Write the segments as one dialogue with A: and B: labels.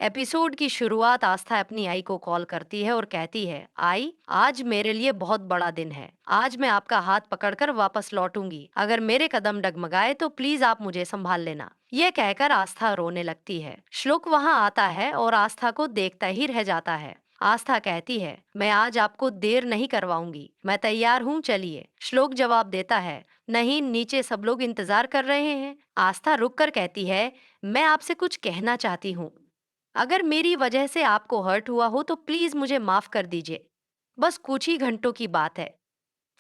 A: Episode की शुरुआत आस्था अपनी आई को कॉल करती है और कहती है, आई, आज मेरे लिए बहुत बड़ा दिन है। आज मैं आपका हाथ पकड़कर वापस लौटूंगी। अगर मेरे कदम डगमगाए तो प्लीज आप मुझे संभाल लेना। यह कहकर आस्था रोने लगती है। श्लोक वहां आता है और आस्था को देखता ही रह जाता है। आस्था कहती है, मैं आज आपको देर नहीं करवाऊंगी, मैं तैयार हूँ, चलिए। श्लोक जवाब देता है, नहीं, नीचे सब लोग इंतजार कर रहे हैं। आस्था रुक कर कहती है, मैं आपसे कुछ कहना चाहती हूँ। अगर मेरी वजह से आपको हर्ट हुआ हो तो प्लीज मुझे माफ कर दीजिए। बस कुछ ही घंटों की बात है,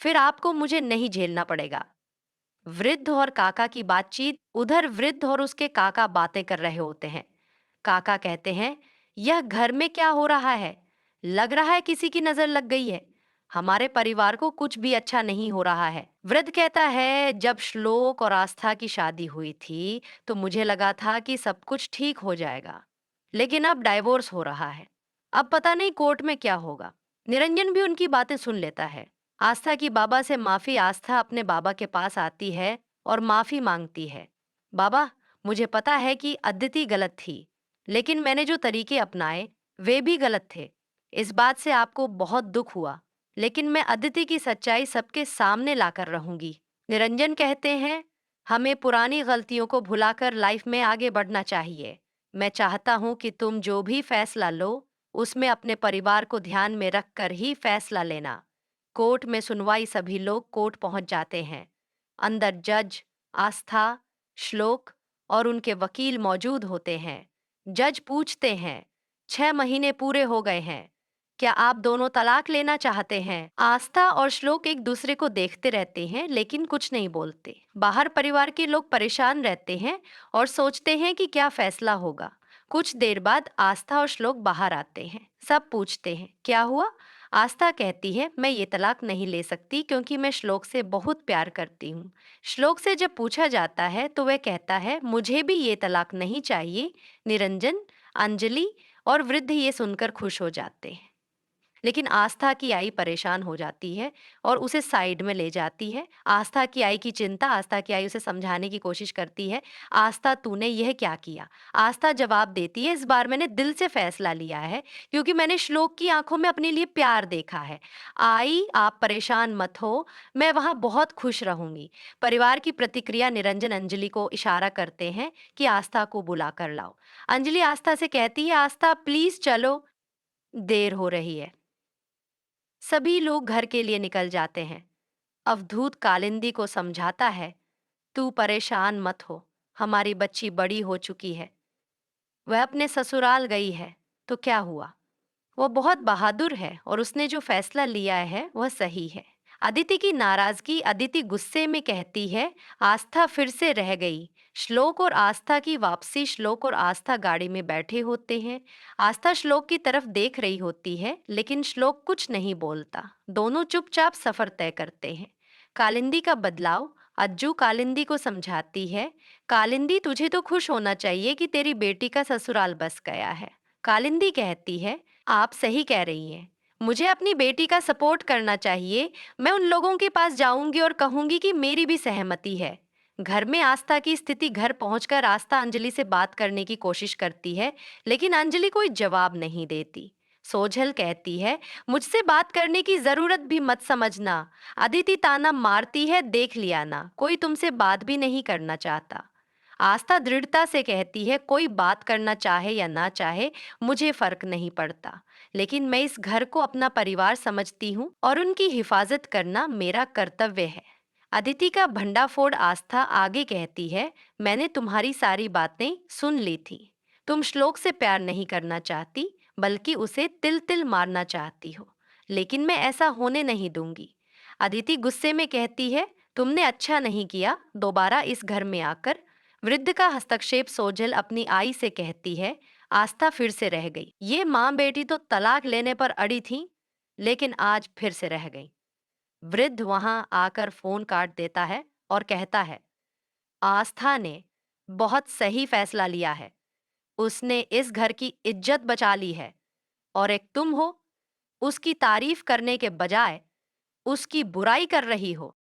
A: फिर आपको मुझे नहीं झेलना पड़ेगा। वृद्ध और काका की बातचीत। उधर वृद्ध और उसके काका बातें कर रहे होते हैं। काका कहते हैं, यह घर में क्या हो रहा है? लग रहा है किसी की नजर लग गई है। हमारे परिवार को कुछ भी अच्छा नहीं हो रहा है। वृद्ध कहता है, जब श्लोक और आस्था की शादी हुई थी तो मुझे लगा था कि सब कुछ ठीक हो जाएगा, लेकिन अब डाइवोर्स हो रहा है। अब पता नहीं कोर्ट में क्या होगा। निरंजन भी उनकी बातें सुन लेता है। आस्था की बाबा से माफी। आस्था अपने बाबा के पास आती है और माफी मांगती है। बाबा, मुझे पता है कि अदिति गलत थी, लेकिन मैंने जो तरीके अपनाए वे भी गलत थे। इस बात से आपको बहुत दुख हुआ, लेकिन मैं अदिति की सच्चाई सबके सामने लाकर रहूंगी। निरंजन कहते हैं, हमें पुरानी गलतियों को भुलाकर लाइफ में आगे बढ़ना चाहिए। मैं चाहता हूं कि तुम जो भी फैसला लो उसमें अपने परिवार को ध्यान में रखकर ही फैसला लेना। कोर्ट में सुनवाई। सभी लोग कोर्ट पहुंच जाते हैं। अंदर जज, आस्था, श्लोक और उनके वकील मौजूद होते हैं। जज पूछते हैं, 6 महीने पूरे हो गए हैं, क्या आप दोनों तलाक लेना चाहते हैं? आस्था और श्लोक एक दूसरे को देखते रहते हैं लेकिन कुछ नहीं बोलते। बाहर परिवार के लोग परेशान रहते हैं और सोचते हैं कि क्या फैसला होगा। कुछ देर बाद आस्था और श्लोक बाहर आते हैं। सब पूछते हैं, क्या हुआ? आस्था कहती है, मैं ये तलाक नहीं ले सकती क्योंकि मैं श्लोक से बहुत प्यार करती हूँ। श्लोक से जब पूछा जाता है तो वह कहता है, मुझे भी ये तलाक नहीं चाहिए। निरंजन, अंजलि और वृद्ध ये सुनकर खुश हो जाते हैं। लेकिन आस्था की आई परेशान हो जाती है और उसे साइड में ले जाती है। आस्था की आई की चिंता। आस्था की आई उसे समझाने की कोशिश करती है, आस्था, तूने यह क्या किया? आस्था जवाब देती है, इस बार मैंने दिल से फैसला लिया है क्योंकि मैंने श्लोक की आंखों में अपने लिए प्यार देखा है। आई, आप परेशान मत हो, मैं वहां बहुत खुश रहूंगी। परिवार की प्रतिक्रिया। निरंजन अंजलि को इशारा करते हैं कि आस्था को बुला कर लाओ। अंजलि आस्था से कहती है, आस्था प्लीज चलो, देर हो रही है। सभी लोग घर के लिए निकल जाते हैं। अवधूत कालिंदी को समझाता है, तू परेशान मत हो, हमारी बच्ची बड़ी हो चुकी है, वह अपने ससुराल गई है तो क्या हुआ? वो बहुत बहादुर है और उसने जो फैसला लिया है वह सही है। अदिति की नाराजगी। अदिति गुस्से में कहती है, आस्था फिर से रह गई। श्लोक और आस्था की वापसी। श्लोक और आस्था गाड़ी में बैठे होते हैं। आस्था श्लोक की तरफ देख रही होती है लेकिन श्लोक कुछ नहीं बोलता। दोनों चुपचाप सफर तय करते हैं। कालिंदी का बदलाव। अज्जू कालिंदी को समझाती है, कालिंदी, तुझे तो खुश होना चाहिए कि तेरी बेटी का ससुराल बस गया है। कालिंदी कहती है, आप सही कह रही हैं, मुझे अपनी बेटी का सपोर्ट करना चाहिए। मैं उन लोगों के पास जाऊंगी और कहूंगी कि मेरी भी सहमति है। घर में आस्था की स्थिति। घर पहुंचकर आस्था अंजलि से बात करने की कोशिश करती है लेकिन अंजलि कोई जवाब नहीं देती। सोझल कहती है, मुझसे बात करने की जरूरत भी मत समझना। अदिति ताना मारती है, देख लिया ना, कोई तुमसे बात भी नहीं करना चाहता। आस्था दृढ़ता से कहती है, कोई बात करना चाहे या ना चाहे मुझे फर्क नहीं पड़ता, लेकिन मैं इस घर को अपना परिवार समझती हूँ और उनकी हिफाजत करना मेरा कर्तव्य है। अदिति का भंडाफोड़। आस्था आगे कहती है, मैंने तुम्हारी सारी बातें सुन ली थी। तुम श्लोक से प्यार नहीं करना चाहती बल्कि उसे तिल तिल मारना चाहती हो, लेकिन मैं ऐसा होने नहीं दूंगी। अदिति गुस्से में कहती है, तुमने अच्छा नहीं किया दोबारा इस घर में आकर। वृद्ध का हस्तक्षेप। सोजल अपनी आई से कहती है, आस्था फिर से रह गई। ये माँ बेटी तो तलाक लेने पर अड़ी थी, लेकिन आज फिर से रह गई। वृद्ध वहां आकर फोन काट देता है और कहता है, आस्था ने बहुत सही फैसला लिया है। उसने इस घर की इज्जत बचा ली है और एक तुम हो, उसकी तारीफ करने के बजाय उसकी बुराई कर रही हो।